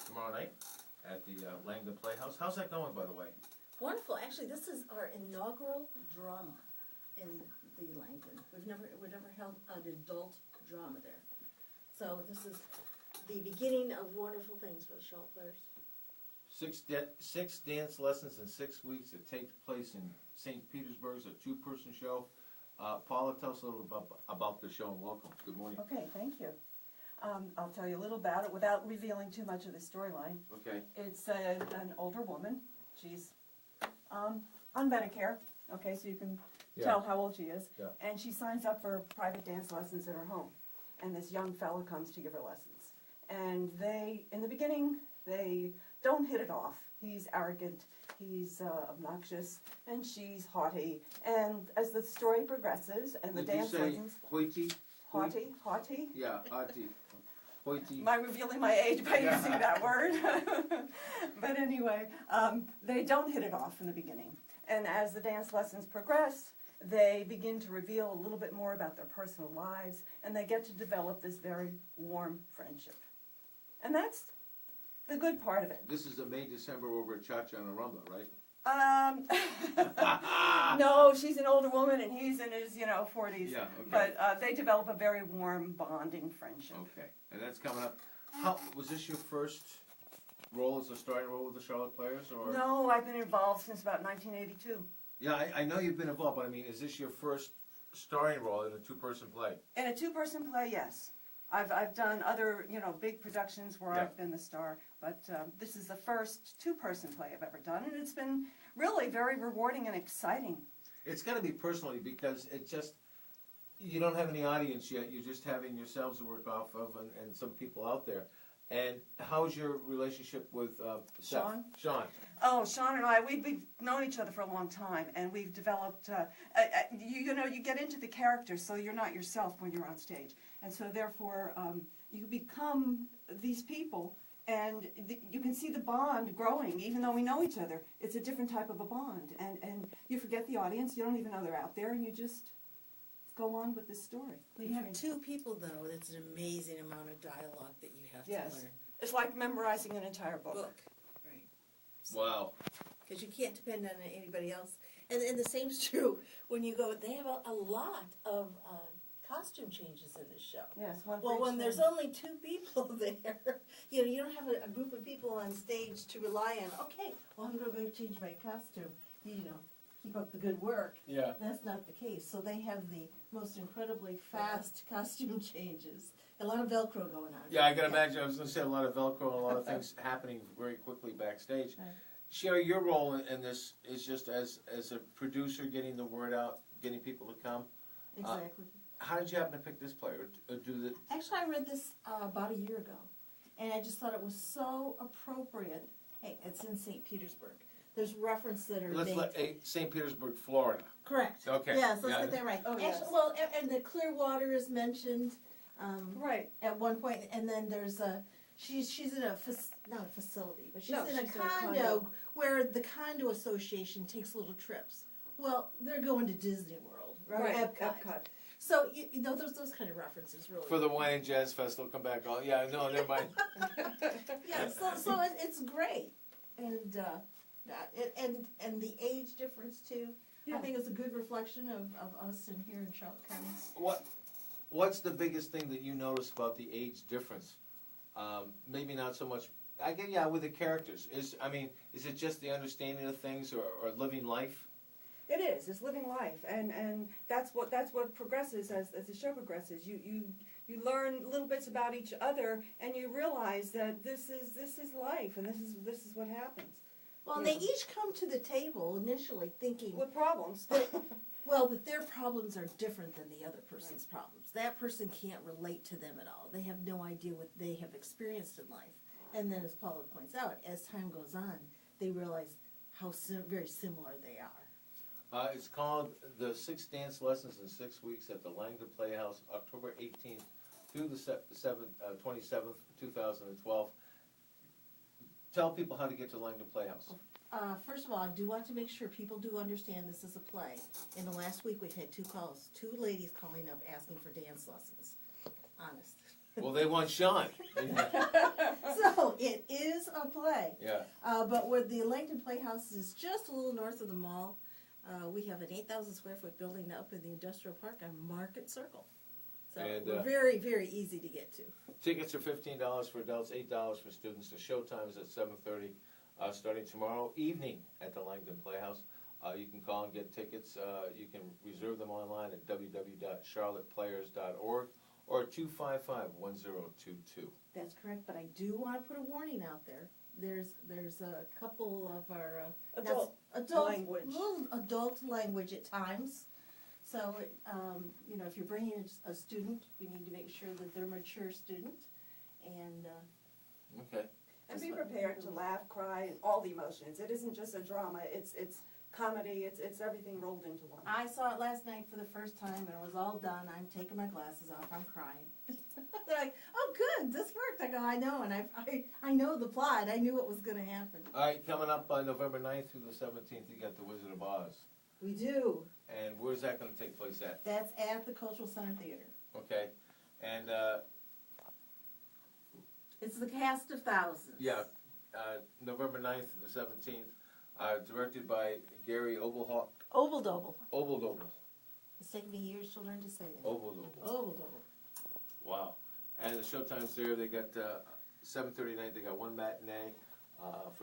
tomorrow night at the Langdon Playhouse. How's that going, by the way? Wonderful. Actually, this is our inaugural drama in the Langdon. We've never held an adult drama there. So this is the beginning of wonderful things for the Charlotte players. 6 dance lessons in 6 weeks. It takes place in St. Petersburg. It's a 2-person show. Paula, tell us a little about the show and welcome. Good morning. Okay, thank you. I'll tell you a little about it without revealing too much of the storyline. Okay. It's an older woman. She's on Medicare, okay, so you can tell how old she is. Yeah. And she signs up for private dance lessons in her home. And this young fella comes to give her lessons. And in the beginning, they don't hit it off. He's arrogant, he's obnoxious, and she's haughty. And as the story progresses and the dance lessons... Hoity? Haughty? Yeah, haughty. Hoity. Am I revealing my age by using that word? But anyway, they don't hit it off in the beginning. And as the dance lessons progress, they begin to reveal a little bit more about their personal lives, and they get to develop this very warm friendship. And that's the good part of it. This is a May-December over at Cha-Cha and Rumba, right? No, she's an older woman and he's in his, 40s. Yeah, okay. But they develop a very warm, bonding friendship. Okay, and that's coming up. Was this your first role as a starring role with the Charlotte Players? Or? No, I've been involved since about 1982. Yeah, I know you've been involved, but I mean, is this your first starring role in a 2-person play? In a 2-person play, yes. I've done other, big productions where I've been the star, but this is the first 2-person play I've ever done, and it's been really very rewarding and exciting. It's got to be personally because it just, you don't have any audience yet, you're just having yourselves to work off of and some people out there. And how's your relationship with Sean? Sean. Oh, Sean and I, we've known each other for a long time, and we've developed, you get into the character, so you're not yourself when you're on stage. And so therefore, you become these people, and you can see the bond growing, even though we know each other. It's a different type of a bond, and you forget the audience, you don't even know they're out there, and you just go on with the story. When you have 2 people, though, that's an amazing amount of dialogue that you have to learn. It's like memorizing an entire book. Right. Wow. Because you can't depend on anybody else. And the same's true when you go, they have a lot of costume changes in this show. Yes. Well, when there's only 2 people there, you don't have a group of people on stage to rely on, okay, well, I'm going to go change my costume, keep up the good work. Yeah. That's not the case. So they have the most incredibly fast costume changes. A lot of Velcro going on. Yeah, I can imagine. I was going to say a lot of Velcro and a lot of things happening very quickly backstage. Right. Sherry, your role in this is just as a producer, getting the word out, getting people to come. Exactly. How did you happen to pick this play or do the? Actually, I read this about a year ago, and I just thought it was so appropriate. Hey, it's in St. Petersburg. There's references that are St. Petersburg, Florida. Correct. Okay. Yes, let's get that right. Oh, Actually, yes. well, and the Clearwater is mentioned. Right. At one point, and then there's she's in not a facility, but she's in a condo where the condo association takes little trips. Well, they're going to Disney World, right? Epcot. So those kind of references really. For the Wine and Jazz Festival, come back. Oh yeah, no, never mind. Yeah, so it's great, and the age difference too. Yeah. I think it's a good reflection of us in here in Charlotte County. What's the biggest thing that you notice about the age difference? Maybe not so much. I guess with the characters. Is it just the understanding of things or living life? It is. It's living life, and that's what progresses as the show progresses. You learn little bits about each other, and you realize that this is life, and this is what happens. Well, and they each come to the table initially thinking with problems. that their problems are different than the other person's problems. That person can't relate to them at all. They have no idea what they have experienced in life. And then, as Paula points out, as time goes on, they realize how very similar they are. It's called the 6 Dance Lessons in 6 Weeks at the Langdon Playhouse, October 18th through the 27th, 2012. Tell people how to get to Langdon Playhouse. First of all, I do want to make sure people do understand this is a play. In the last week, we've had 2 calls, 2 ladies calling up asking for dance lessons. Honest. Well, they want Sean. So it is a play. Yeah. But where the Langdon Playhouse is just a little north of the mall, we have an 8,000 square foot building up in the industrial park on Market Circle. So And, we're very, very easy to get to. Tickets are $15 for adults, $8 for students. The showtime is at 7:30, starting tomorrow evening at the Langdon Playhouse. You can call and get tickets. You can reserve them online at www.charlotteplayers.org or 255-1022. That's correct, but I do want to put a warning out there. There's a couple of our Adult language. little adult language at times. So, if you're bringing a student, we need to make sure that they're a mature student. And Okay. And be prepared to laugh, cry, and all the emotions. It isn't just a drama. It's comedy. It's everything rolled into one. I saw it last night for the first time, and it was all done. I'm taking my glasses off. I'm crying. They're like, "Oh, good, this worked." I go, "I know," and I know the plot. I knew what was going to happen. All right, coming up on November 9th through the 17th, you got The Wizard of Oz. We do. And where's that going to take place at? That's at the Cultural Center Theater. Okay. And, It's the cast of thousands. yeah, November 9th to the 17th, directed by Gary Obeldobel. Obeldobel. It's taken me years to learn to say that. Obeldobel. Obeldobel. Wow. And the showtime's there. They got 7:30 night. They got one matinee. For